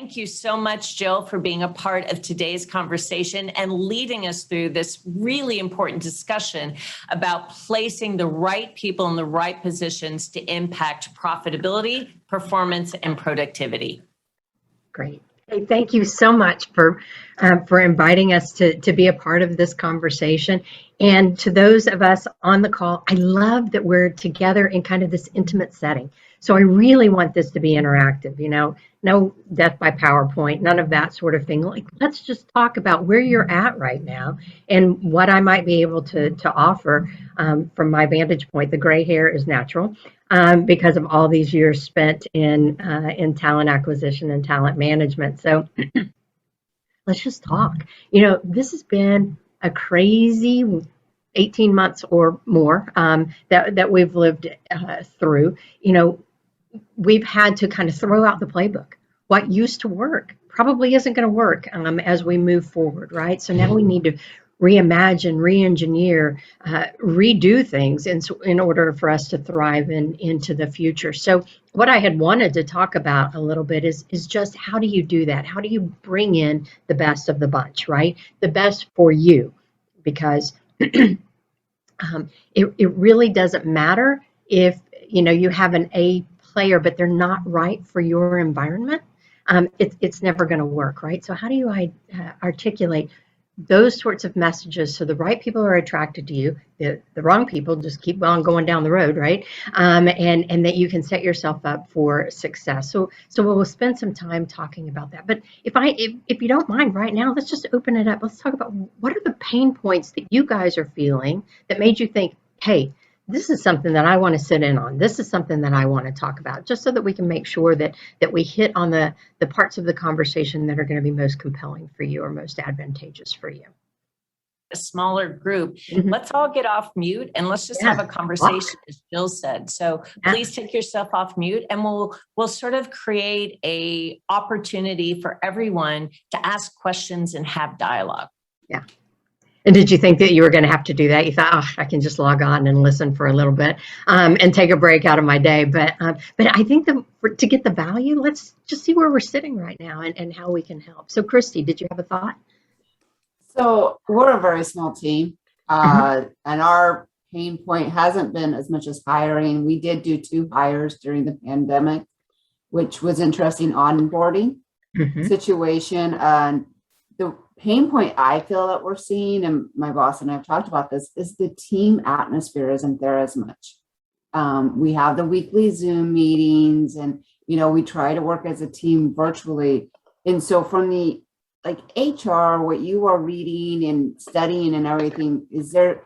Thank you so much, Jill, for being a part of today's conversation and leading us through this really important discussion about placing the right people in the right positions to impact profitability, performance, and productivity. Great. Hey, thank you so much for inviting us to be a part of this conversation. And to those of us on the call, I love that we're together in kind of this intimate setting. So I really want this to be interactive, no death by PowerPoint, none of that sort of thing. Like, let's just talk about where you're at right now and what I might be able to offer from my vantage point. The gray hair is natural because of all these years spent in talent acquisition and talent management. So let's just talk. This has been a crazy 18 months or more that we've lived through. We've had to kind of throw out the playbook. What used to work probably isn't going to work as we move forward, right? So now we need to reimagine, re-engineer, redo things in order for us to thrive into the future. So what I had wanted to talk about a little bit is just how do you do that? How do you bring in the best of the bunch, right? The best for you, because it really doesn't matter if you have an A player, but they're not right for your environment. It's never going to work, right? So how do you articulate those sorts of messages so the right people are attracted to you, the wrong people just keep on going down the road, right? And that you can set yourself up for success. So we'll spend some time talking about that. But if you don't mind right now, let's just open it up. Let's talk about what are the pain points that you guys are feeling that made you think, hey, this is something that I want to sit in on. This is something that I want to talk about, just so that we can make sure that we hit on the parts of the conversation that are going to be most compelling for you or most advantageous for you. A smaller group. Let's all get off mute and let's just have a conversation, as Jill said. So please take yourself off mute, and we'll sort of create a opportunity for everyone to ask questions and have dialogue. Yeah. And did you think that you were going to have to do that? You thought, oh, I can just log on and listen for a little bit and take a break out of my day. But I think that to get the value, let's just see where we're sitting right now and how we can help. So, Christy, did you have a thought? So we're a very small team, and our pain point hasn't been as much as hiring. We did do 2 hires during the pandemic, which was interesting onboarding situation. And the pain point I feel that we're seeing, and my boss and I have talked about this, is the team atmosphere isn't there as much. We have the weekly Zoom meetings, and we try to work as a team virtually. And so from the HR, what you are reading and studying and everything, is there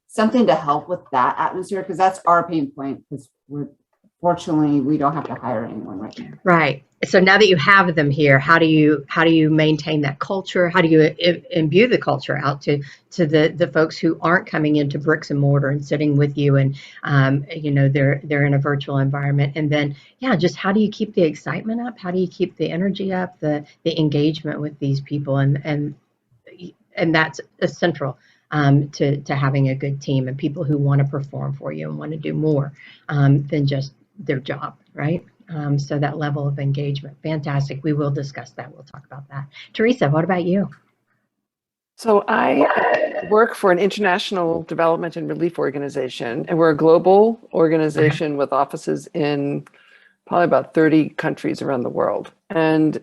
something to help with that atmosphere? Because that's our pain point, because fortunately we don't have to hire anyone right now. Right. So now that you have them here, how do you maintain that culture? How do you imbue the culture out to the folks who aren't coming into bricks and mortar and sitting with you, and they're in a virtual environment? And then just how do you keep the excitement up? How do you keep the energy up, the engagement with these people? And that's essential to having a good team and people who want to perform for you and want to do more than just their job, right? So that level of engagement, fantastic. We will discuss that. We'll talk about that. Teresa, what about you? So I work for an international development and relief organization, and we're a global organization with offices in probably about 30 countries around the world. And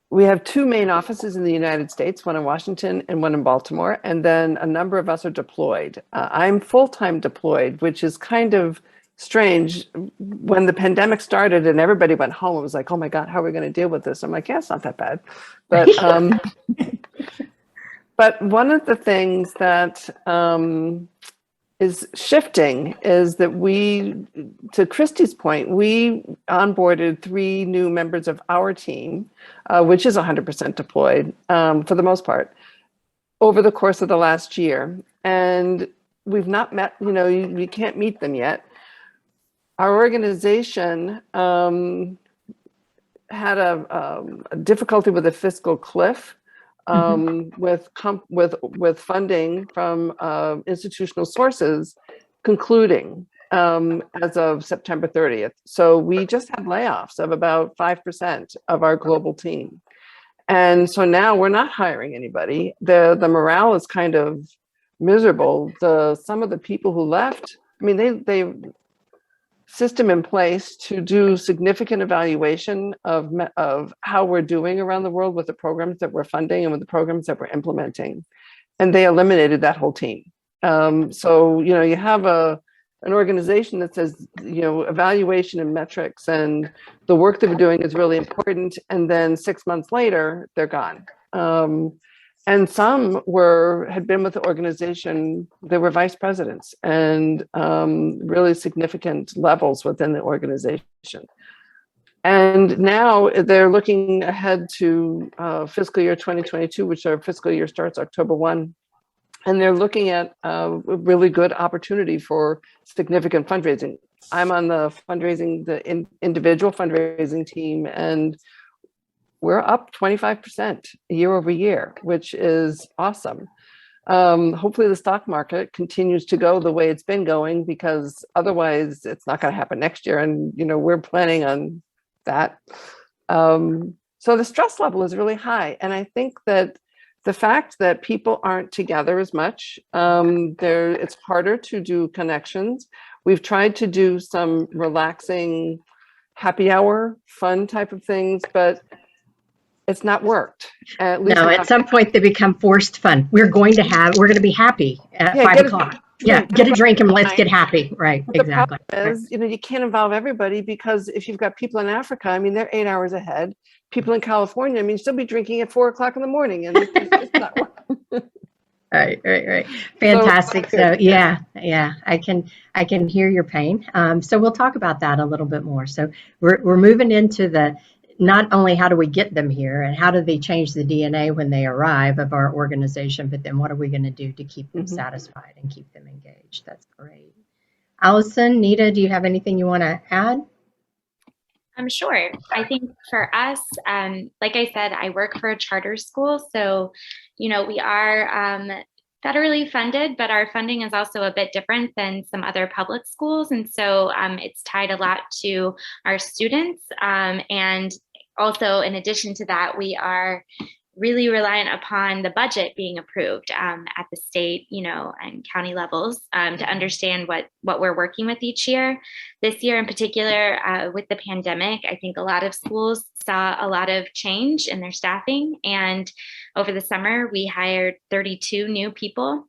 we have 2 main offices in the United States, one in Washington and one in Baltimore, and then a number of us are deployed. I'm full-time deployed, which is kind of strange. When the pandemic started and everybody went home, it was like, oh my God, how are we going to deal with this? I'm like, yeah, it's not that bad. But but one of the things that is shifting is that to Christy's point, we onboarded 3 new members of our team, which is 100% deployed for the most part, over the course of the last year. And we've not met, we can't meet them yet. Our organization had a difficulty with a fiscal cliff with funding from institutional sources concluding. as of September 30th. So we just had layoffs of about 5% of our global team. And so now we're not hiring anybody. The morale is kind of miserable. Some of the people who left, I mean, they system in place to do significant evaluation of how we're doing around the world with the programs that we're funding and with the programs that we're implementing. And they eliminated that whole team. So, you have an organization that says, evaluation and metrics and the work that we're doing is really important. And then 6 months later, they're gone. And some had been with the organization, they were vice presidents and really significant levels within the organization. And now they're looking ahead to fiscal year 2022, which our fiscal year starts October 1. And they're looking at a really good opportunity for significant fundraising. I'm on the individual fundraising team, and we're up 25% year over year, which is awesome. Hopefully the stock market continues to go the way it's been going, because otherwise it's not going to happen next year. And, we're planning on that. So the stress level is really high. And I think that the fact that people aren't together as much, it's harder to do connections. We've tried to do some relaxing happy hour, fun type of things, but it's not worked. At least no, at some point they become forced fun. We're going to be happy at 5 o'clock. Get a drink and let's get happy. Right, but exactly. The problem is, you can't involve everybody, because if you've got people in Africa, I mean, they're 8 hours ahead. People in California, I mean, still be drinking at 4 o'clock in the morning, and it's not working. Right. Fantastic. So yeah, I can hear your pain. So we'll talk about that a little bit more. So we're moving into not only how do we get them here and how do they change the DNA when they arrive of our organization, but then what are we going to do to keep them satisfied and keep them engaged? That's great. Allison, Nita, do you have anything you want to add? I'm sure. I think for us, like I said, I work for a charter school. So, we are federally funded, but our funding is also a bit different than some other public schools. And so it's tied a lot to our students. And also, in addition to that, we are really reliant upon the budget being approved at the state, and county levels to understand what we're working with each year. This year in particular, with the pandemic, I think a lot of schools saw a lot of change in their staffing. And over the summer, we hired 32 new people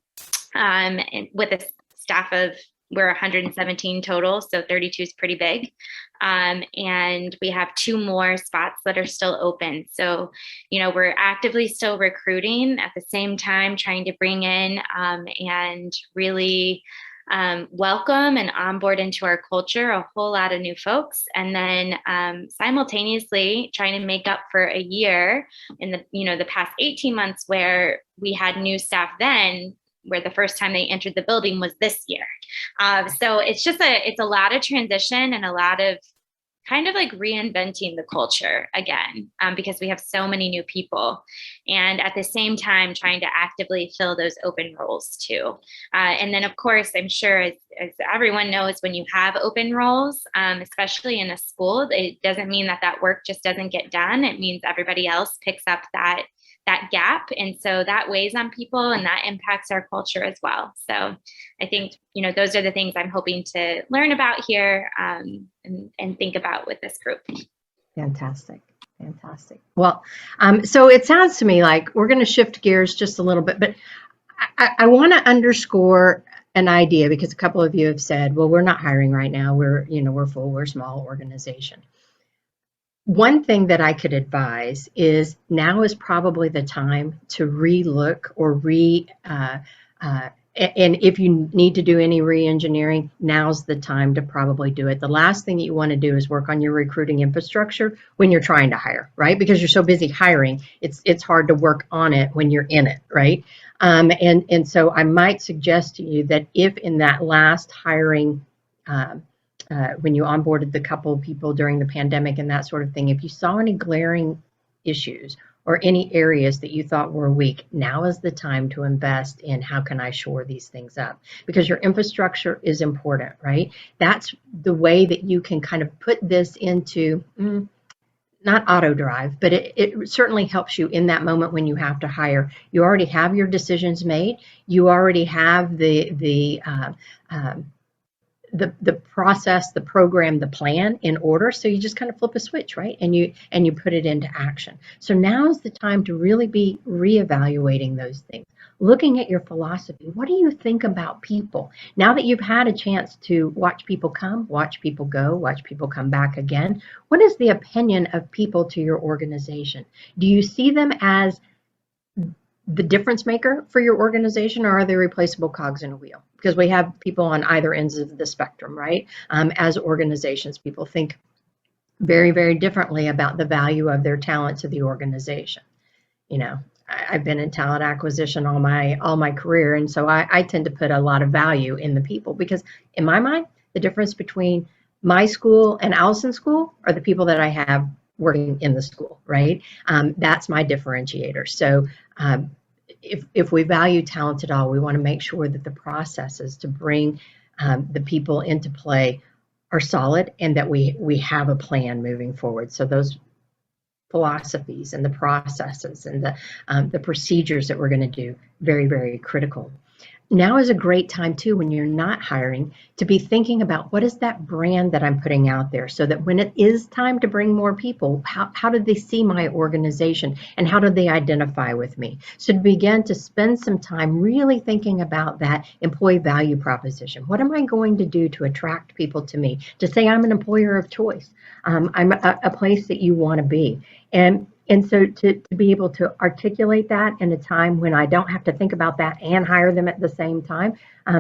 with a staff of, we're 117 total, so 32 is pretty big. And we have 2 more spots that are still open. So, we're actively still recruiting at the same time, trying to bring in and really welcome and onboard into our culture a whole lot of new folks. And then simultaneously trying to make up for a year in the past 18 months where we had new staff then, where the first time they entered the building was this year. So it's a lot of transition and a lot of kind of like reinventing the culture again, because we have so many new people, and at the same time trying to actively fill those open roles too. And then of course, I'm sure as everyone knows, when you have open roles, especially in a school, it doesn't mean that work just doesn't get done. It means everybody else picks up that gap. And so that weighs on people and that impacts our culture as well. So I think, those are the things I'm hoping to learn about here and think about with this group. Fantastic. Well, so it sounds to me like we're going to shift gears just a little bit, but I want to underscore an idea, because a couple of you have said, well, we're not hiring right now. We're a small organization. One thing that I could advise is now is probably the time to relook or and if you need to do any re-engineering, now's the time to probably do it. The last thing that you want to do is work on your recruiting infrastructure when you're trying to hire, right? Because you're so busy hiring, it's hard to work on it when you're in it, right? And so I might suggest to you that if in that last hiring, when you onboarded the couple of people during the pandemic and that sort of thing, if you saw any glaring issues or any areas that you thought were weak, now is the time to invest in how can I shore these things up? Because your infrastructure is important, right? That's the way that you can kind of put this into, not auto drive, but it certainly helps you in that moment when you have to hire. You already have your decisions made. You already have the process, the program, the plan in order. So you just kind of flip a switch, right? And you put it into action. So now is the time to really be reevaluating those things. Looking at your philosophy. What do you think about people? Now that you've had a chance to watch people come, watch people go, watch people come back again, what is the opinion of people to your organization? Do you see them as the difference maker for your organization, or are they replaceable cogs in a wheel? Because we have people on either ends of the spectrum, right? As organizations, people think very, very differently about the value of their talent to the organization. You know, I've been in talent acquisition all my career, and so I tend to put a lot of value in the people, because in my mind, the difference between my school and Allison's school are the people that I have working in the school, right? That's my differentiator. So if we value talent at all, we want to make sure that the processes to bring the people into play are solid, and that we have a plan moving forward. So those philosophies and the processes and the procedures that we're going to do, very, very critical. Now is a great time too, when you're not hiring, to be thinking about what is that brand that I'm putting out there, so that when it is time to bring more people, how do they see my organization, and how do they identify with me? So to begin to spend some time really thinking about that employee value proposition. What am I going to do to attract people to me, to say I'm an employer of choice? I'm a place that you want to be. And so to be able to articulate that in a time when I don't have to think about that and hire them at the same time,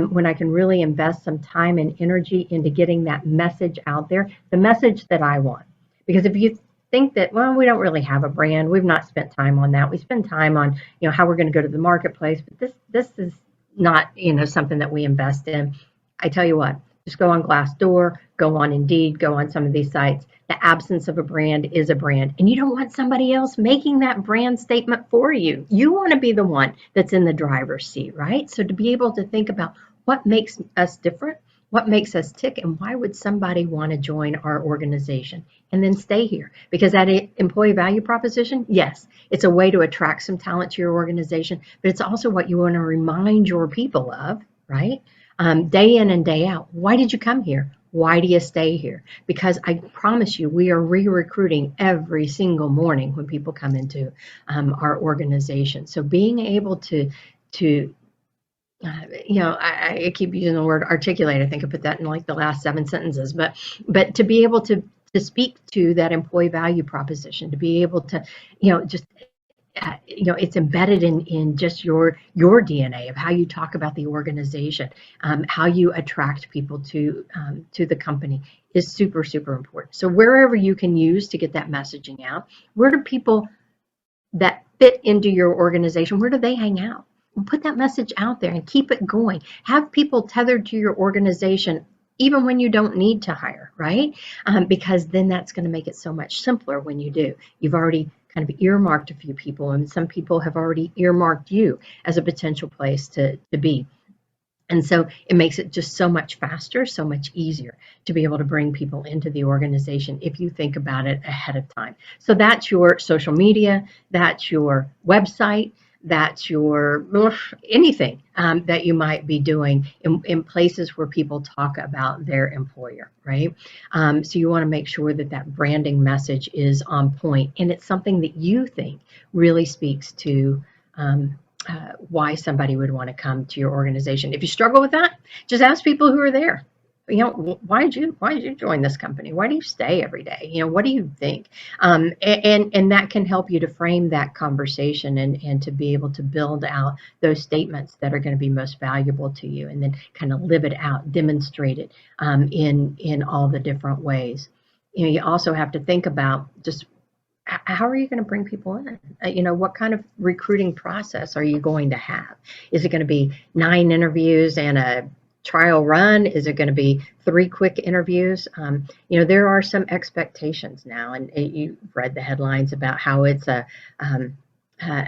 when I can really invest some time and energy into getting that message out there, the message that I want. Because if you think that, well, we don't really have a brand, we've not spent time on that. We spend time on, how we're going to go to the marketplace, but this is not, something that we invest in. I tell you what, just go on Glassdoor, go on Indeed, go on some of these sites. The absence of a brand is a brand, and you don't want somebody else making that brand statement for you. You want to be the one that's in the driver's seat, right? So to be able to think about what makes us different, what makes us tick, and why would somebody want to join our organization and then stay here? Because that employee value proposition, yes, it's a way to attract some talent to your organization, but it's also what you want to remind your people of, right? Day in and day out. Why did you come here? Why do you stay here? Because I promise you, we are re-recruiting every single morning when people come into our organization. So being able to I keep using the word articulate. I think I put that in like the last 7 sentences, but to be able to speak to that employee value proposition, to be able to, just it's embedded in just your DNA of how you talk about the organization, how you attract people to the company is super, super important. So wherever you can use to get that messaging out, where do people that fit into your organization, where do they hang out? Put that message out there and keep it going. Have people tethered to your organization even when you don't need to hire, right? Because then that's going to make it so much simpler when you do. You've already kind of earmarked a few people, and some people have already earmarked you as a potential place to be. And so it makes it just so much faster, so much easier to be able to bring people into the organization if you think about it ahead of time. So that's your social media, that's your website, that's your anything that you might be doing in places where people talk about their employer, right? So you want to make sure that that branding message is on point, and it's something that you think really speaks to why somebody would want to come to your organization. If you struggle with that, just ask people who are there. Why did you join this company? Why do you stay every day? What do you think? And that can help you to frame that conversation and to be able to build out those statements that are going to be most valuable to you, and then kind of live it out, demonstrate it in all the different ways. You also have to think about just how are you going to bring people in? What kind of recruiting process are you going to have? Is it going to be 9 interviews and a trial run? Is it going to be 3 quick interviews? There are some expectations now, and you've read the headlines about how it's an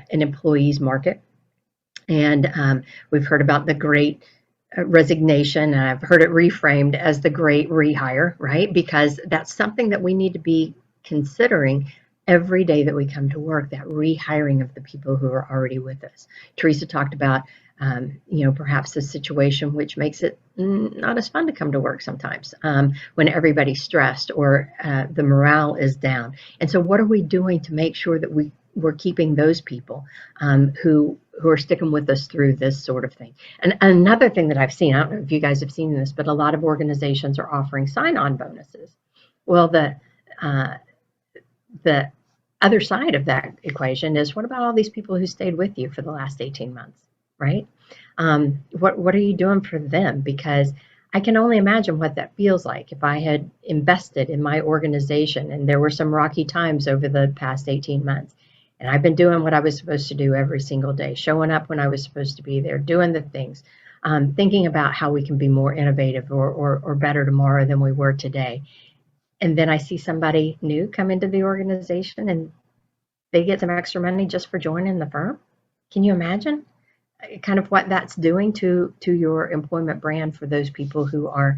employee's market. And we've heard about the great resignation, and I've heard it reframed as the great rehire, right? Because that's something that we need to be considering every day that we come to work, that rehiring of the people who are already with us. Teresa talked about, perhaps a situation which makes it not as fun to come to work sometimes when everybody's stressed or the morale is down. And so what are we doing to make sure that we're keeping those people who are sticking with us through this sort of thing? And another thing that I've seen, I don't know if you guys have seen this, but a lot of organizations are offering sign-on bonuses. Well, the other side of that equation is, what about all these people who stayed with you for the last 18 months, right? What are you doing for them? Because I can only imagine what that feels like if I had invested in my organization and there were some rocky times over the past 18 months. And I've been doing what I was supposed to do every single day, showing up when I was supposed to be there, doing the things, thinking about how we can be more innovative or better tomorrow than we were today. And then I see somebody new come into the organization and they get some extra money just for joining the firm. Can you imagine kind of what that's doing to your employment brand for those people who are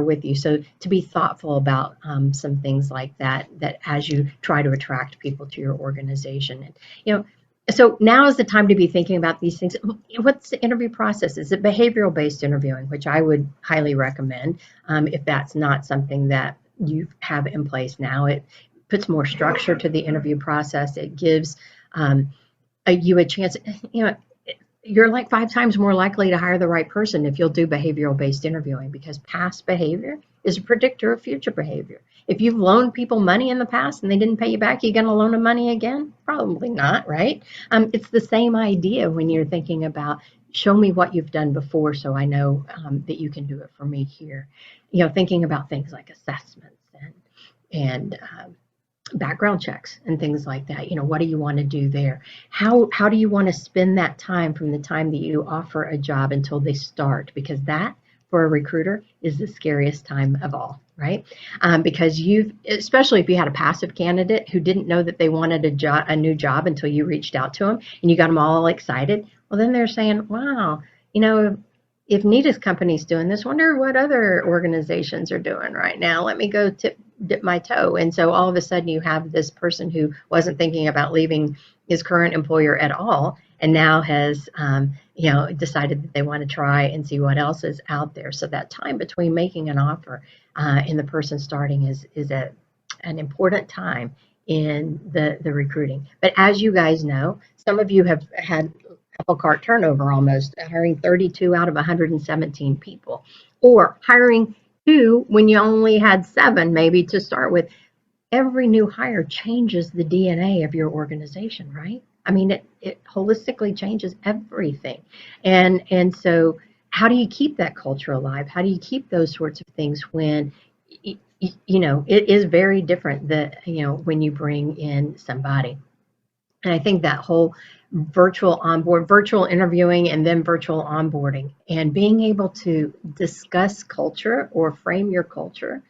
with you? So to be thoughtful about some things like that as you try to attract people to your organization. And so now is the time to be thinking about these things. What's the interview process? Is it behavioral-based interviewing, which I would highly recommend if that's not something that you have in place now? It puts more structure to the interview process. It gives you a chance. You're like 5 times more likely to hire the right person if you'll do behavioral-based interviewing, because past behavior is a predictor of future behavior. If you've loaned people money in the past and they didn't pay you back, you going to loan them money again? Probably not, right? It's the same idea when you're thinking about, show me what you've done before so I know that you can do it for me here. Thinking about things like assessments and background checks and things like that. What do you want to do there? How do you want to spend that time from the time that you offer a job until they start? Because that, for a recruiter, is the scariest time of all, right? Because especially if you had a passive candidate who didn't know that they wanted a new job until you reached out to them and you got them all excited. Well, then they're saying, wow, if Nita's company's doing this, wonder what other organizations are doing right now. Let me go dip my toe. And so all of a sudden you have this person who wasn't thinking about leaving his current employer at all, and now has decided that they want to try and see what else is out there. So that time between making an offer and the person starting is an important time in the recruiting. But as you guys know, some of you have had apple cart turnover, almost hiring 32 out of 117 people, or hiring 2 when you only had 7 maybe to start with. Every new hire changes the DNA of your organization, right? I mean, it holistically changes everything. And so how do you keep that culture alive? How do you keep those sorts of things when it is very different when you bring in somebody? And I think that whole virtual interviewing and then virtual onboarding, and being able to discuss culture or frame your culture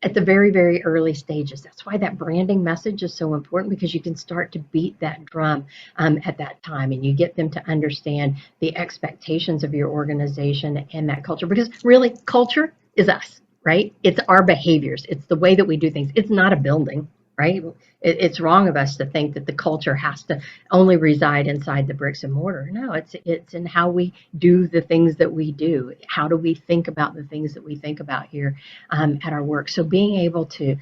at the very, very early stages. That's why that branding message is so important, because you can start to beat that drum at that time, and you get them to understand the expectations of your organization and that culture. Because really, culture is us, right? It's our behaviors. It's the way that we do things. It's not a building, right? It's wrong of us to think that the culture has to only reside inside the bricks and mortar. No, it's in how we do the things that we do. How do we think about the things that we think about here at our work? So being able to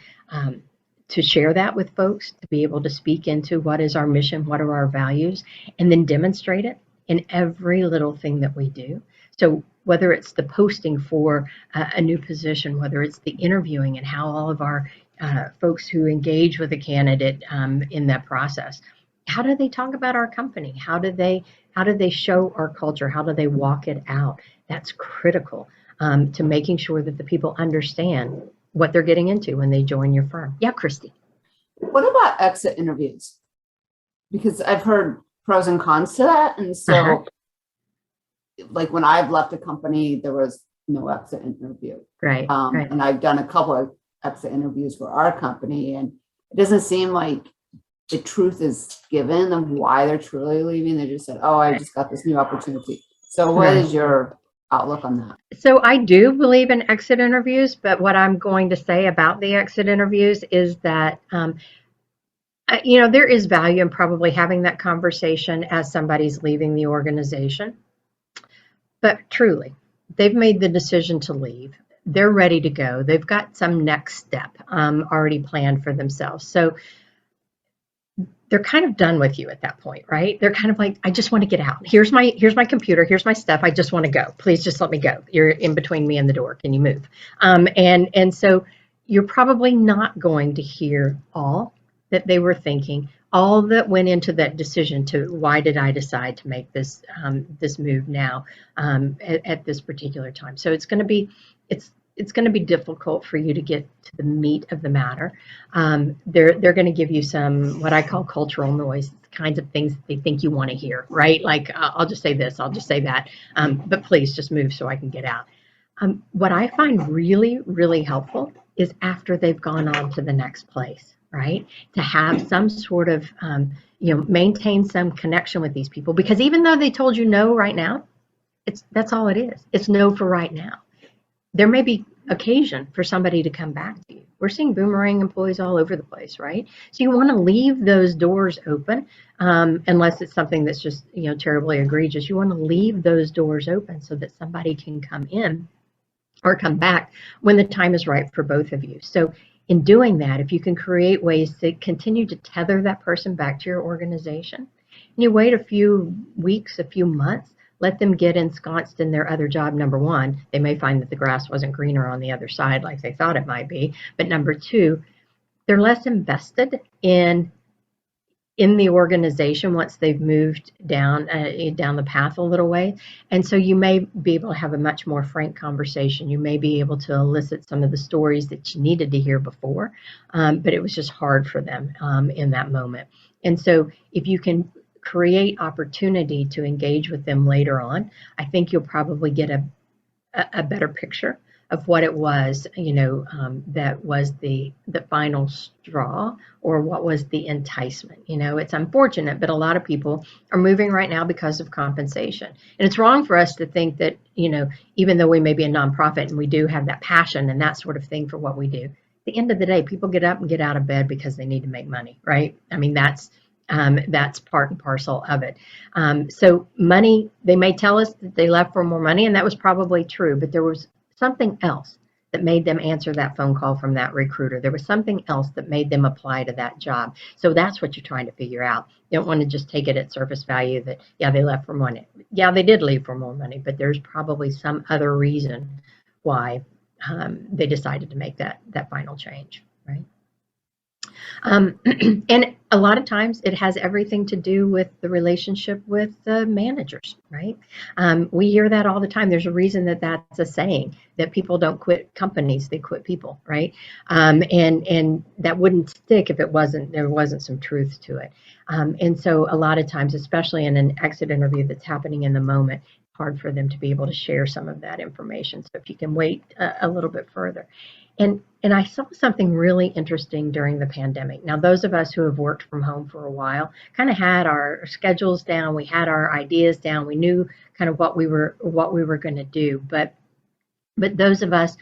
share that with folks, to be able to speak into what is our mission, what are our values, and then demonstrate it in every little thing that we do. So whether it's the posting for a new position, whether it's the interviewing and how all of our folks who engage with a candidate in that process, how do they talk about our company? How do they show our culture? How do they walk it out? That's critical to making sure that the people understand what they're getting into when they join your firm. Yeah, Christy. What about exit interviews? Because I've heard pros and cons to that. And so like when I've left a company, there was no exit interview. Right. Right. And I've done a couple of exit interviews for our company, and it doesn't seem like the truth is given of why they're truly leaving. They just said, oh, I just got this new opportunity. So what is your outlook on that? So I do believe in exit interviews, but what I'm going to say about the exit interviews is that, there is value in probably having that conversation as somebody's leaving the organization. But truly, they've made the decision to leave. They're ready to go. They've got some next step already planned for themselves. So they're kind of done with you at that point, right? They're kind of like, I just want to get out. Here's my computer. Here's my stuff. I just want to go. Please just let me go. You're in between me and the door. Can you move? And so you're probably not going to hear all that they were thinking, all that went into that decision to why did I decide to make this this move now at this particular time. So it's going to be difficult for you to get to the meat of the matter. They're going to give you some what I call cultural noise, kinds of things that they think you want to hear, right? Like I'll just say this, I'll just say that, but please just move so I can get out. What I find really, really helpful is after they've gone on to the next place, right? To have some sort of, maintain some connection with these people, because even though they told you no right now, that's all it is. It's no for right now. There may be occasion for somebody to come back to you. We're seeing boomerang employees all over the place, right? So you want to leave those doors open, unless it's something that's just, terribly egregious. You want to leave those doors open so that somebody can come in or come back when the time is right for both of you. So in doing that, if you can create ways to continue to tether that person back to your organization, and you wait a few weeks, a few months, let them get ensconced in their other job. Number one, they may find that the grass wasn't greener on the other side like they thought it might be. But number two, they're less invested in the organization once they've moved down the path a little way. And so you may be able to have a much more frank conversation. You may be able to elicit some of the stories that you needed to hear before, but it was just hard for them in that moment. And so if you can create opportunity to engage with them later on, I think you'll probably get a better picture of what it was, that was the final straw, or what was the enticement. It's unfortunate, but a lot of people are moving right now because of compensation. And it's wrong for us to think that, even though we may be a nonprofit and we do have that passion and that sort of thing for what we do, at the end of the day, people get up and get out of bed because they need to make money, right? I mean, that's part and parcel of it. So money, they may tell us that they left for more money, and that was probably true, but there was something else that made them answer that phone call from that recruiter. There was something else that made them apply to that job. So that's what you're trying to figure out. You don't want to just take it at surface value that, yeah, they left for money. Yeah, they did leave for more money, but there's probably some other reason why they decided to make that final change, right? And a lot of times it has everything to do with the relationship with the managers, right? We hear that all the time. There's a reason that that's a saying, that people don't quit companies, they quit people, right? And that wouldn't stick if there wasn't some truth to it. And so a lot of times, especially in an exit interview that's happening in the moment, it's hard for them to be able to share some of that information. So if you can wait a little bit further. And I saw something really interesting during the pandemic. Now, those of us who have worked from home for a while kind of had our schedules down. We had our ideas down. We knew kind of what we were going to do. But those of us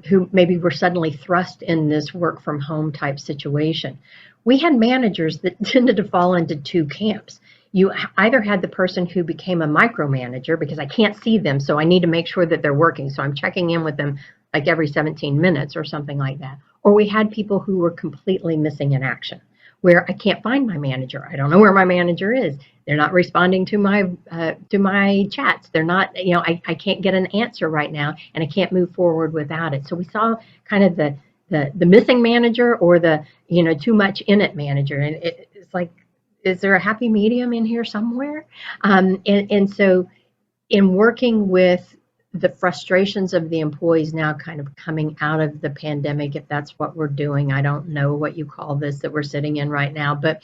who maybe were suddenly thrust in this work from home type situation, we had managers that tended to fall into two camps. You either had the person who became a micromanager because I can't see them, so I need to make sure that they're working. So I'm checking in with them like every 17 minutes or something like that. Or we had people who were completely missing in action, where I can't find my manager. I don't know where my manager is. They're not responding to my chats. They're not, I can't get an answer right now, and I can't move forward without it. So we saw kind of the missing manager, or the, too much in it manager. And it's like, is there a happy medium in here somewhere? And so in working with the frustrations of the employees now kind of coming out of the pandemic, if that's what we're doing. I don't know what you call this that we're sitting in right now, but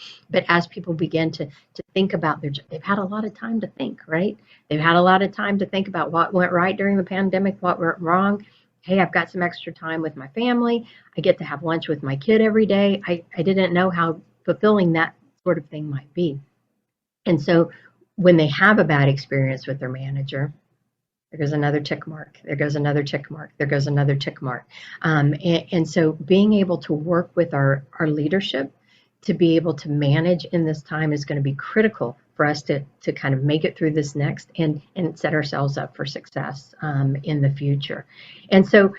as people begin to think about they've had a lot of time to think, right? They've had a lot of time to think about what went right during the pandemic, what went wrong. Hey, I've got some extra time with my family. I get to have lunch with my kid every day. I didn't know how fulfilling that sort of thing might be. And so when they have a bad experience with their manager, there goes another tick mark. There goes another tick mark. There goes another tick mark. And so being able to work with our leadership to be able to manage in this time is going to be critical for us to kind of make it through this next and set ourselves up for success in the future. And so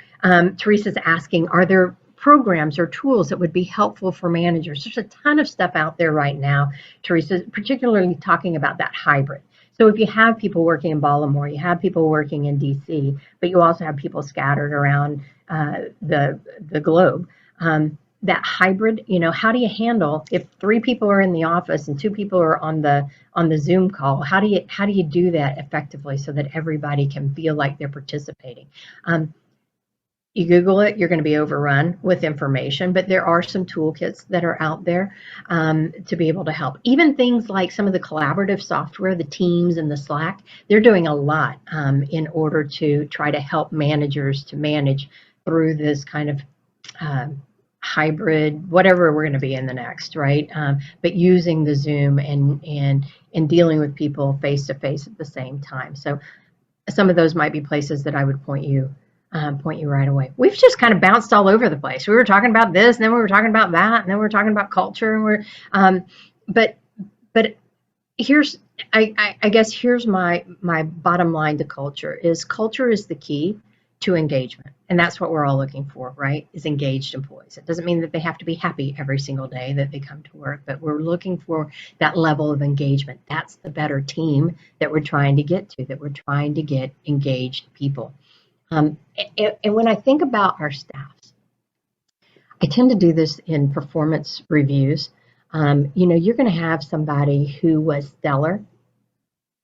Teresa's asking, are there programs or tools that would be helpful for managers? There's a ton of stuff out there right now, Teresa, particularly talking about that hybrid. So if you have people working in Baltimore, you have people working in DC, but you also have people scattered around the globe, that hybrid, how do you handle if 3 people are in the office and 2 people are on the Zoom call? How do you do that effectively so that everybody can feel like they're participating? You Google it, you're going to be overrun with information, but there are some toolkits that are out there to be able to help. Even things like some of the collaborative software, the Teams and the Slack, they're doing a lot in order to try to help managers to manage through this kind of hybrid, whatever we're going to be in the next, right? But using the Zoom and dealing with people face to face at the same time. So some of those might be places that I would point you right away. We've just kind of bounced all over the place. We were talking about this, and then we were talking about that, and then we were talking about culture. And but here's, I guess here's my bottom line to culture is the key to engagement, and that's what we're all looking for, right? Is engaged employees. It doesn't mean that they have to be happy every single day that they come to work, but we're looking for that level of engagement. That's the better team that we're trying to get to. That we're trying to get engaged people. And when I think about our staffs, I tend to do this in performance reviews. You're going to have somebody who was stellar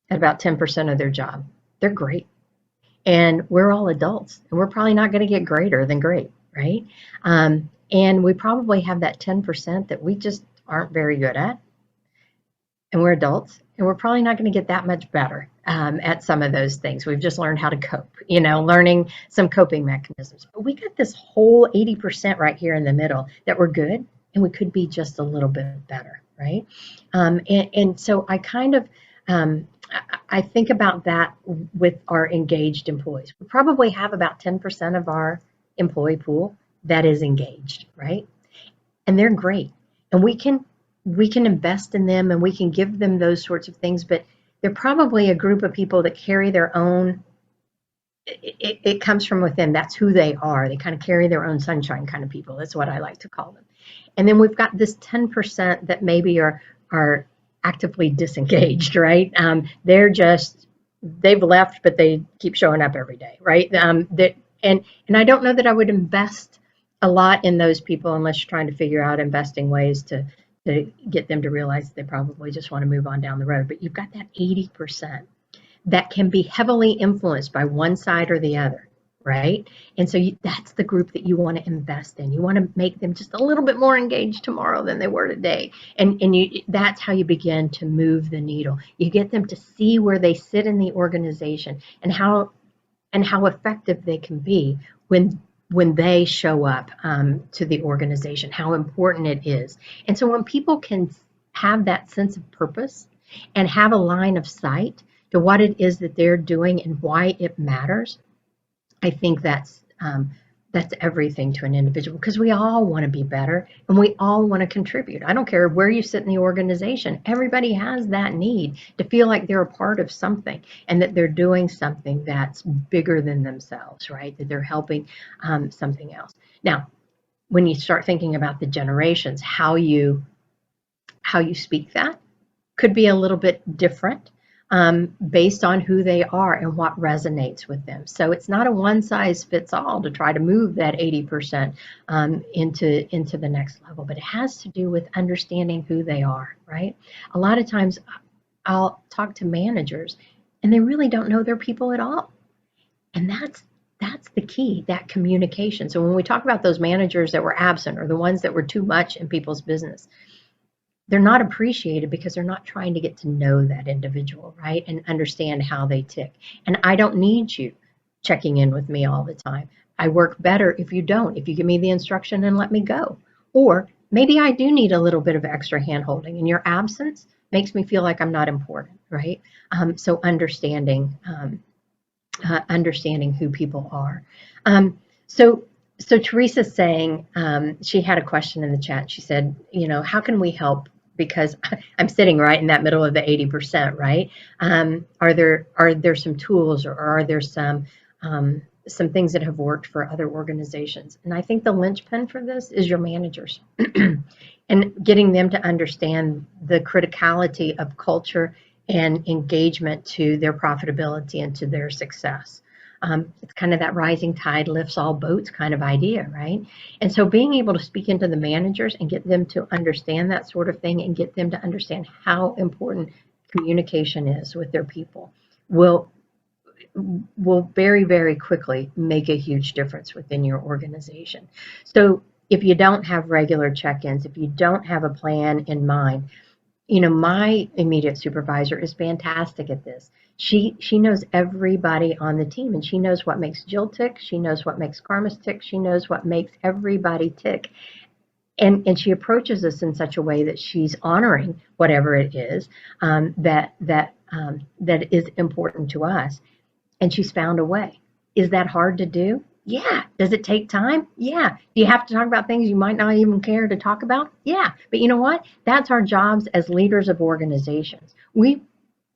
at about 10% of their job. They're great. And we're all adults, and we're probably not going to get greater than great, right? And we probably have that 10% that we just aren't very good at. And we're adults, and we're probably not going to get that much better at some of those things. We've just learned how to cope, learning some coping mechanisms. But we got this whole 80% right here in the middle that we're good, and we could be just a little bit better, right? And so I kind of, I think about that with our engaged employees. We probably have about 10% of our employee pool that is engaged, right? And they're great. And we can invest in them and we can give them those sorts of things, but they're probably a group of people that carry their own, it comes from within. That's who they are. They kind of carry their own sunshine kind of people. That's what I like to call them. And then we've got this 10% that maybe are actively disengaged, right? They've left, but they keep showing up every day, right? And I don't know that I would invest a lot in those people unless you're trying to figure out investing ways to get them to realize they probably just want to move on down the road. But you've got that 80% that can be heavily influenced by one side or the other, right? And so that's the group that you want to invest in. You want to make them just a little bit more engaged tomorrow than they were today. And that's how you begin to move the needle. You get them to see where they sit in the organization and how effective they can be when they show up to the organization, how important it is. And so when people can have that sense of purpose and have a line of sight to what it is that they're doing and why it matters, I think that's everything to an individual, because we all want to be better and we all want to contribute. I don't care where you sit in the organization. Everybody has that need to feel like they're a part of something and that they're doing something that's bigger than themselves, right? That they're helping something else. Now, when you start thinking about the generations, how you speak that could be a little bit different. Based on who they are and what resonates with them. So it's not a one size fits all to try to move that 80% into the next level, but it has to do with understanding who they are, right? A lot of times I'll talk to managers and they really don't know their people at all. And that's the key, that communication. So when we talk about those managers that were absent or the ones that were too much in people's business, they're not appreciated because they're not trying to get to know that individual, right? And understand how they tick. And I don't need you checking in with me all the time. I work better if you don't, if you give me the instruction and let me go. Or maybe I do need a little bit of extra hand-holding, and your absence makes me feel like I'm not important, right? So understanding who people are. So Teresa's saying, she had a question in the chat. She said, how can we help? Because I'm sitting right in that middle of the 80%, right? Are there some tools, or are there some things that have worked for other organizations? And I think the linchpin for this is your managers and getting them to understand the criticality of culture and engagement to their profitability and to their success. It's kind of that rising tide lifts all boats kind of idea, right? And so being able to speak into the managers and get them to understand that sort of thing and get them to understand how important communication is with their people will very, very quickly make a huge difference within your organization. So if you don't have regular check-ins, if you don't have a plan in mind, my immediate supervisor is fantastic at this. She knows everybody on the team, and she knows what makes Jill tick. She knows what makes Carmus tick. She knows what makes everybody tick. And she approaches us in such a way that she's honoring whatever it is that is important to us. And she's found a way. Is that hard to do? Yeah. Does it take time? Yeah. Do you have to talk about things you might not even care to talk about? Yeah. But you know what? That's our jobs as leaders of organizations. We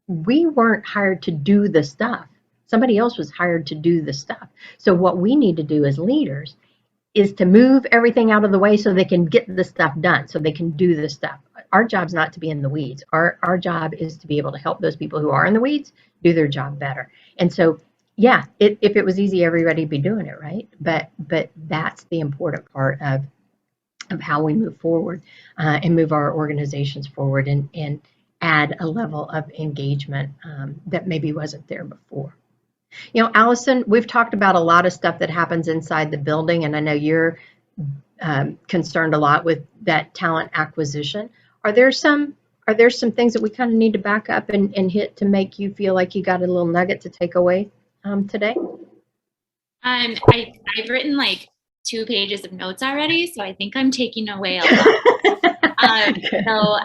weren't hired to do the stuff. Somebody else was hired to do the stuff. So what we need to do as leaders is to move everything out of the way so they can get the stuff done, so they can do the stuff. Our job's not to be in the weeds. Our job is to be able to help those people who are in the weeds do their job better. And so, yeah, if it was easy, everybody'd be doing it, right? But that's the important part of how we move forward and move our organizations forward and add a level of engagement that maybe wasn't there before. Allison, we've talked about a lot of stuff that happens inside the building, and I know you're concerned a lot with that talent acquisition. Are there some things that we kind of need to back up and hit to make you feel like you got a little nugget to take away today? I've written like 2 pages of notes already, so I think I'm taking away a lot. So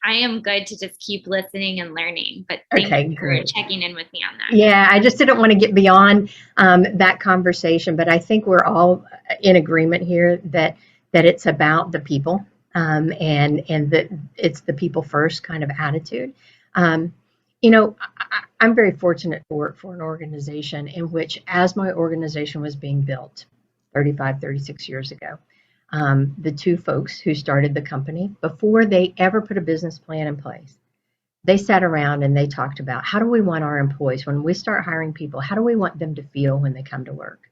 I am good to just keep listening and learning, but thank you for checking in with me on that. Yeah, I just didn't want to get beyond that conversation, but I think we're all in agreement here that it's about the people and that it's the people first kind of attitude. I'm very fortunate to work for an organization in which, as my organization was being built 36 years ago, the 2 folks who started the company, before they ever put a business plan in place, they sat around and they talked about, how do we want our employees, when we start hiring people, how do we want them to feel when they come to work?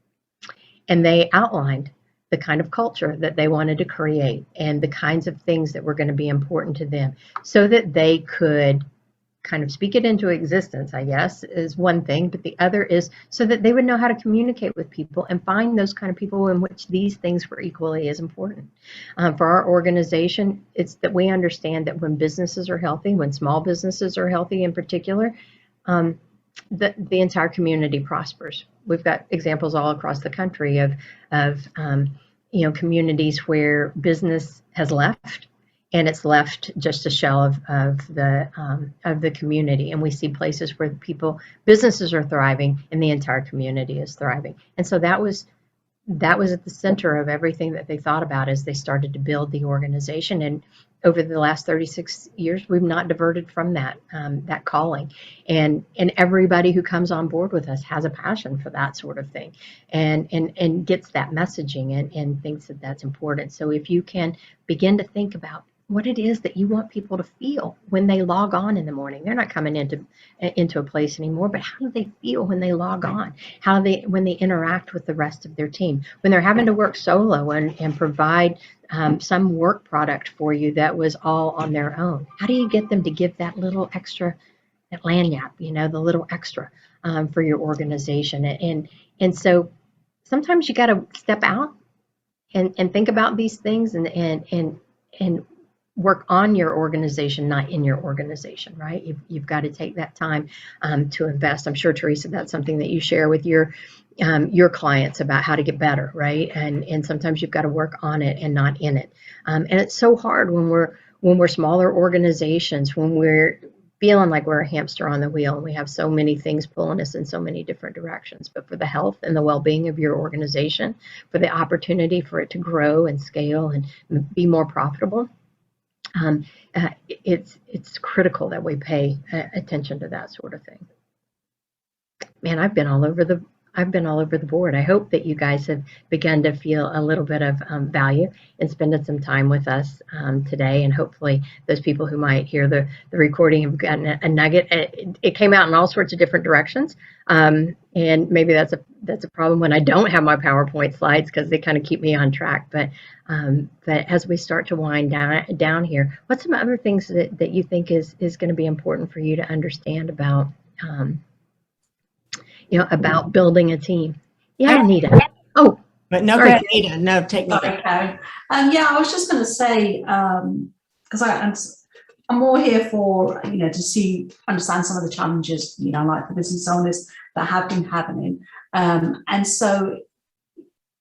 And they outlined the kind of culture that they wanted to create and the kinds of things that were going to be important to them so that they could kind of speak it into existence, I guess, is one thing, but the other is so that they would know how to communicate with people and find those kind of people in which these things were equally as important. For our organization, it's that we understand that when businesses are healthy, when small businesses are healthy in particular, the entire community prospers. We've got examples all across the country of communities where business has left, and it's left just a shell of the community. And we see places where businesses are thriving and the entire community is thriving. And so that was at the center of everything that they thought about as they started to build the organization. And over the last 36 years, we've not diverted from that calling. And everybody who comes on board with us has a passion for that sort of thing and gets that messaging and thinks that that's important. So if you can begin to think about what it is that you want people to feel when they log on in the morning. They're not coming into a place anymore, but how do they feel when they log on? When they interact with the rest of their team? When they're having to work solo and provide some work product for you that was all on their own? How do you get them to give that little extra, that lanyard, the little extra? for your organization. And so sometimes you got to step out and think about these things and work on your organization, not in your organization, right? You've got to take that time to invest. I'm sure, Teresa, that's something that you share with your clients about how to get better, right? And sometimes you've got to work on it and not in it. And it's so hard when we're smaller organizations, when we're feeling like we're a hamster on the wheel and we have so many things pulling us in so many different directions. But for the health and the well-being of your organization, for the opportunity for it to grow and scale and be more profitable, it's critical that we pay attention to that sort of thing. Man, I've been all over the board. I hope that you guys have begun to feel a little bit of value in spending some time with us today. And hopefully those people who might hear the recording have gotten a nugget. It came out in all sorts of different directions. And maybe that's a problem when I don't have my PowerPoint slides, because they kind of keep me on track. But as we start to wind down here, what's some other things that you think is going to be important for you to understand about about building a team? Yeah, Anita. Oh, but no, sorry. go ahead, Anita. No, take me. Okay. Yeah, I was just going to say, because I'm more here for, to understand some of the challenges, like the business owners that have been happening. And so,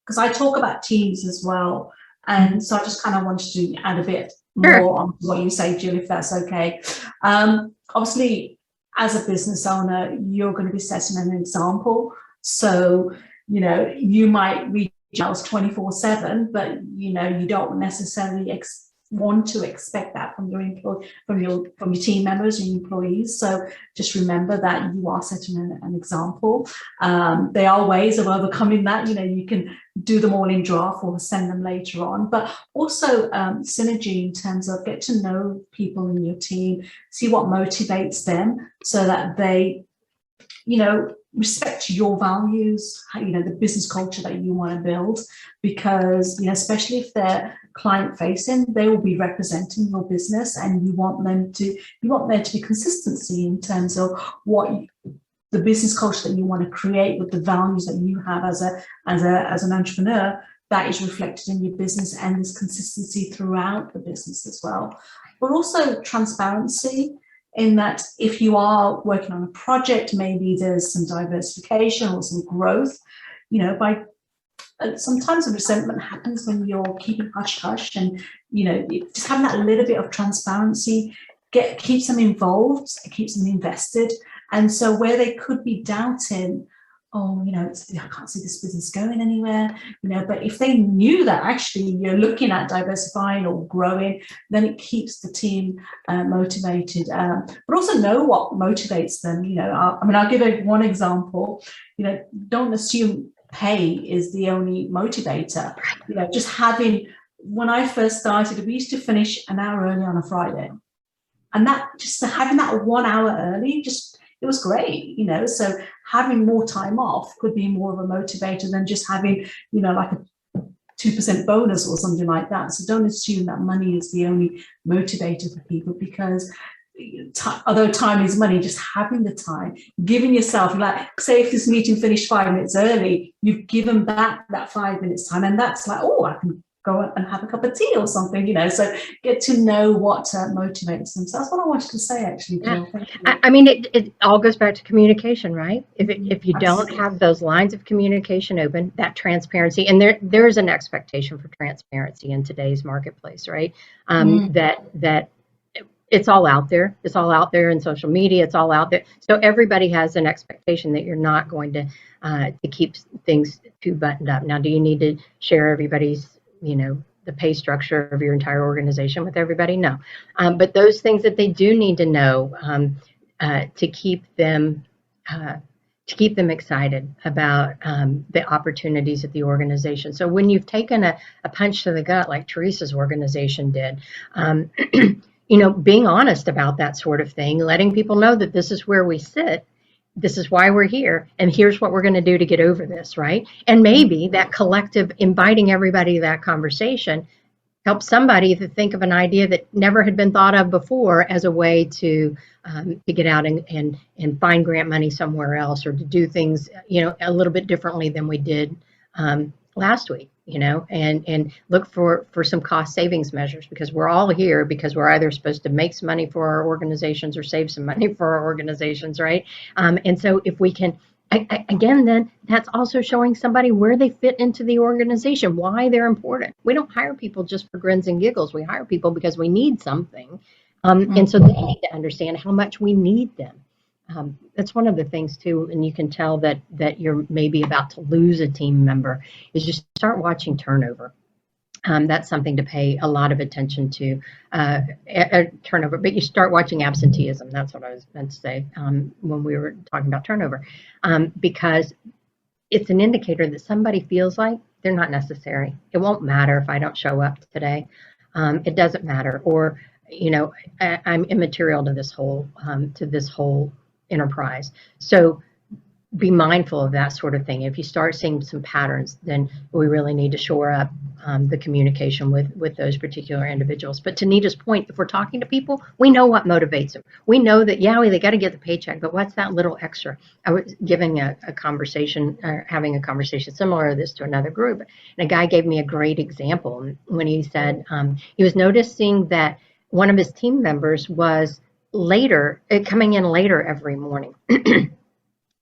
because I talk about teams as well. And so I just kind of wanted to add a bit more on what you say, Jill, if that's okay. Obviously, as a business owner, you're going to be setting an example. So, you might reach out 24/7, but you don't necessarily want to expect that from your team members and employees. So just remember that you are setting an example. There are ways of overcoming that. You can do them all in draft or send them later on, but also synergy in terms of get to know people in your team, see what motivates them so that they, respect your values, the business culture that you want to build, because, especially if they're client facing, they will be representing your business, and you want there to be consistency in terms of what the business culture that you want to create with the values that you have as an entrepreneur, that is reflected in your business, and there's consistency throughout the business as well. But also transparency, in that if you are working on a project, maybe there's some diversification or some growth, sometimes the resentment happens when you're keeping hush-hush, and, just having that little bit of transparency keeps them involved, it keeps them invested. And so where they could be doubting, I can't see this business going anywhere, but if they knew that actually you're looking at diversifying or growing, then it keeps the team motivated, but also know what motivates them. I'll give one example. Don't assume pay is the only motivator. Just when I first started, we used to finish an hour early on a Friday, and that just having that 1 hour early, it was great, so having more time off could be more of a motivator than just having, like a 2% bonus or something like that. So don't assume that money is the only motivator for people, because although time is money, just having the time, giving yourself, like, say if this meeting finished 5 minutes early, you've given back that 5 minutes time, and that's like, I can go and have a cup of tea or something, so get to know what motivates them. So that's what I wanted to say, actually, Jill. Yeah. It all goes back to communication, right? If you don't have those lines of communication open, that transparency, and there is an expectation for transparency in today's marketplace, right? That it's all out there. It's all out there in social media. It's all out there. So everybody has an expectation that you're not going to keep things too buttoned up. Now, do you need to share everybody's the pay structure of your entire organization with everybody? No. But those things that they do need to know to keep them excited about the opportunities at the organization. So when you've taken a punch to the gut, like Teresa's organization did, being honest about that sort of thing, letting people know that this is where we sit, this is why we're here, and here's what we're going to do to get over this, right? And maybe that collective, inviting everybody to that conversation, help somebody to think of an idea that never had been thought of before as a way to get out and find grant money somewhere else, or to do things, a little bit differently than we did last week, and look for some cost savings measures, because we're all here because we're either supposed to make some money for our organizations or save some money for our organizations, right? And so if we can, again, then that's also showing somebody where they fit into the organization, why they're important. We don't hire people just for grins and giggles. We hire people because we need something. And so they need to understand how much we need them. That's one of the things too, and you can tell that you're maybe about to lose a team member, is you start watching turnover. That's something to pay a lot of attention to, turnover, but you start watching absenteeism. That's what I was meant to say when we were talking about turnover, because it's an indicator that somebody feels like they're not necessary. It won't matter if I don't show up today. It doesn't matter, or I'm immaterial to this whole enterprise. So be mindful of that sort of thing. If you start seeing some patterns, then we really need to shore up the communication with those particular individuals. But to Nita's point, if we're talking to people, we know what motivates them. We know that, they got to get the paycheck, but what's that little extra? I was giving a conversation, or having a conversation similar to this to another group, and a guy gave me a great example when he said he was noticing that one of his team members was coming in later every morning.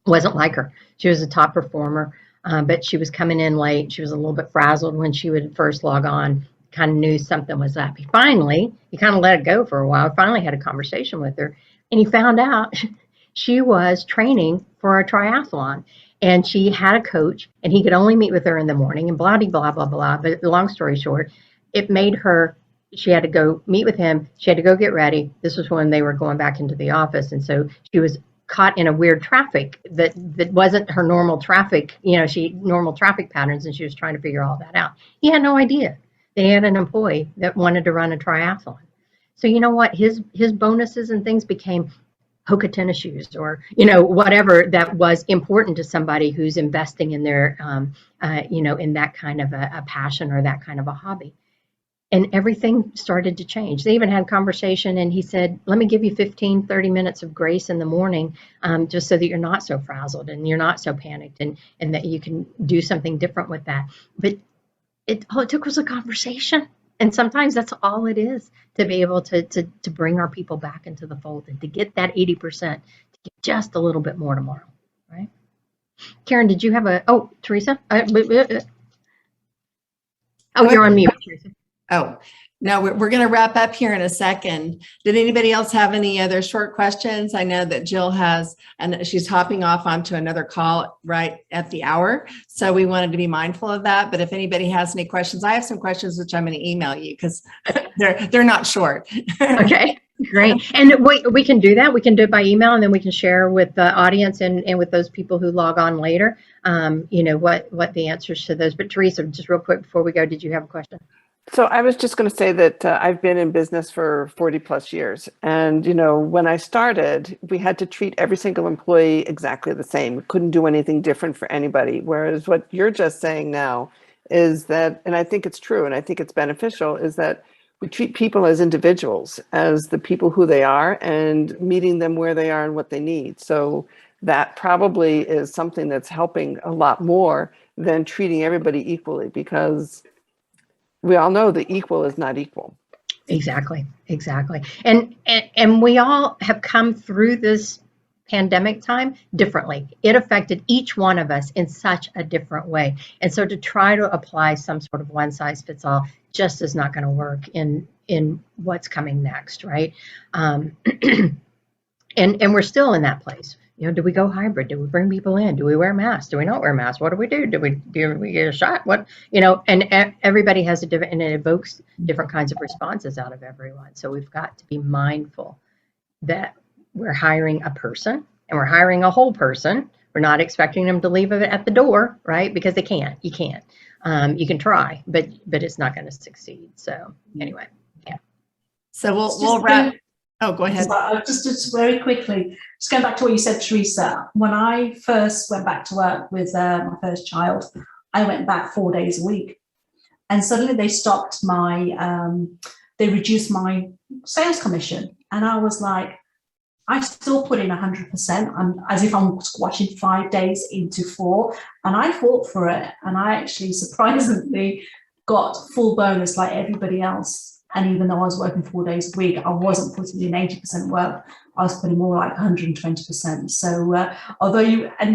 Wasn't like her. She was a top performer, but she was coming in late. She was a little bit frazzled when she would first log on, kind of knew something was up. He kind of let it go for a while. Finally had a conversation with her, and he found out she was training for a triathlon, and she had a coach, and he could only meet with her in the morning, and blah, blah, blah, blah. But long story short, it made her, she had to go meet with him. She had to go get ready. This was when they were going back into the office. And so she was caught in a weird traffic that wasn't her normal traffic, normal traffic patterns, and she was trying to figure all that out. He had no idea they had an employee that wanted to run a triathlon. So you know what? His bonuses and things became Hoka tennis shoes, or whatever that was important to somebody who's investing in their in that kind of a passion or that kind of a hobby. And everything started to change. They even had a conversation, and he said, let me give you 15, 30 minutes of grace in the morning, just so that you're not so frazzled and you're not so panicked, and that you can do something different with that. But all it took was a conversation. And sometimes that's all it is, to be able to bring our people back into the fold, and to get that 80%, to get just a little bit more tomorrow, right? Karen, did you have Teresa? You're on mute, Teresa. Oh, no, we're going to wrap up here in a second. Did anybody else have any other short questions? I know that Jill has, and she's hopping off onto another call right at the hour. So we wanted to be mindful of that. But if anybody has any questions, I have some questions which I'm going to email you, because they're not short. Okay, great. And we can do that. We can do it by email, and then we can share with the audience and with those people who log on later, what the answers to those. But Teresa, just real quick before we go, did you have a question? So I was just going to say that I've been in business for 40 plus years. And, when I started, we had to treat every single employee exactly the same. We couldn't do anything different for anybody. Whereas what you're just saying now is that, and I think it's true, and I think it's beneficial, is that we treat people as individuals, as the people who they are, and meeting them where they are and what they need. So that probably is something that's helping a lot more than treating everybody equally, because we all know the equal is not equal. Exactly. And we all have come through this pandemic time differently. It affected each one of us in such a different way. And so to try to apply some sort of one size fits all just is not going to work in what's coming next, right? And we're still in that place. Do we go hybrid? Do we bring people in? Do we wear masks? Do we not wear masks? What do we do? Do we get a shot? What, and everybody has a different, and it evokes different kinds of responses out of everyone. So we've got to be mindful that we're hiring a person, and we're hiring a whole person. We're not expecting them to leave it at the door, right? Because they can't. You can't. You can try, but it's not going to succeed. So anyway, yeah. So we'll wrap. Oh, go ahead. Just very quickly, just going back to what you said, Teresa. When I first went back to work with my first child, I went back 4 days a week. and suddenly they stopped they reduced my sales commission. And I was like, I still put in 100%, as if I'm squashing 5 days into 4. And I fought for it. And I actually surprisingly got full bonus like everybody else. And even though I was working 4 days a week, I wasn't putting in 80% work. I was putting more like 120%. So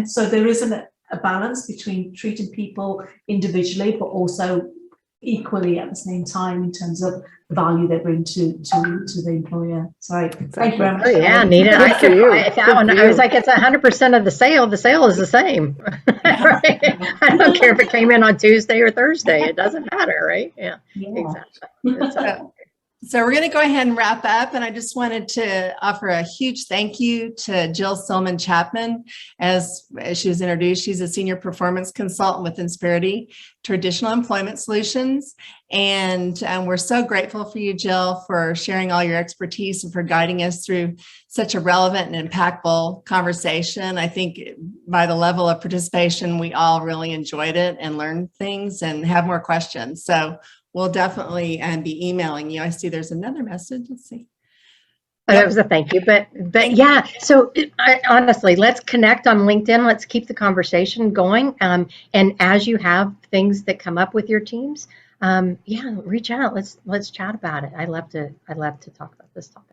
so there isn't a balance between treating people individually, but also equally at the same time in terms of the value they bring to the employer. Sorry, thank you very much. Oh yeah, Nita. Good for you. That one, I was like, it's 100% of the sale. The sale is the same. Right? I don't care if it came in on Tuesday or Thursday. It doesn't matter, right? Yeah. Exactly. So we're going to go ahead and wrap up. And I just wanted to offer a huge thank you to Jill Sulman Chapman. As she was introduced, she's a senior performance consultant with Insperity Traditional Employment Solutions. And we're so grateful for you, Jill, for sharing all your expertise and for guiding us through such a relevant and impactful conversation. I think by the level of participation, we all really enjoyed it and learned things and have more questions. So we'll definitely be emailing you. I see there's another message. Let's see. Oh, that was a thank you, but yeah. So honestly, let's connect on LinkedIn. Let's keep the conversation going. And as you have things that come up with your teams, yeah, reach out. Let's chat about it. I love to talk about this topic.